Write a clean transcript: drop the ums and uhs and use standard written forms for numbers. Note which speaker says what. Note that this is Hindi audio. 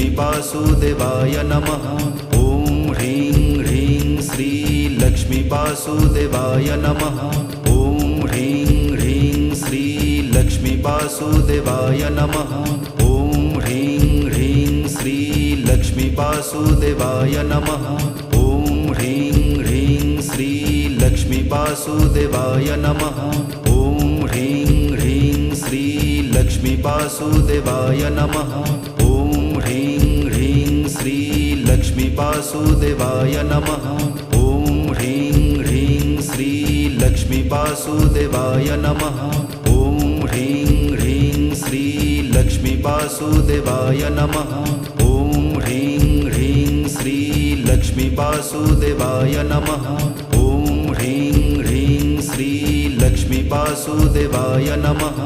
Speaker 1: लक्ष्मीवासुदेवाय नमः। ॐ ह्रीं ह्रीं श्री लक्ष्मीवासुदेवाय नमः। ॐ ह्रीं ह्रीं श्री लक्ष्मीवासुदेवाय नमः। ॐ ह्रीं ह्रीं श्री लक्ष्मीवासुदेवाय नमः। ॐ ह्रीं ह्रीं श्री लक्ष्मीवासुदेवाय नमः। ॐ ह्रीं ह्रीं श्री लक्ष्मीवासुदेवाय नमः। ॐ ह्रीं ह्रीं श्री लक्ष्मीवासुदेवाय नमः। ॐ ह्रीं ह्रीं श्री लक्ष्मीवासुदेवाय नमः। ॐ ह्रीं ह्रीं श्री लक्ष्मीवासुदेवाय नमः। ॐ ह्रीं ह्रीं श्री लक्ष्मीवासुदेवाय नमः। ॐ ह्रीं ह्रीं श्री लक्ष्मीवासुदेवाय नमः।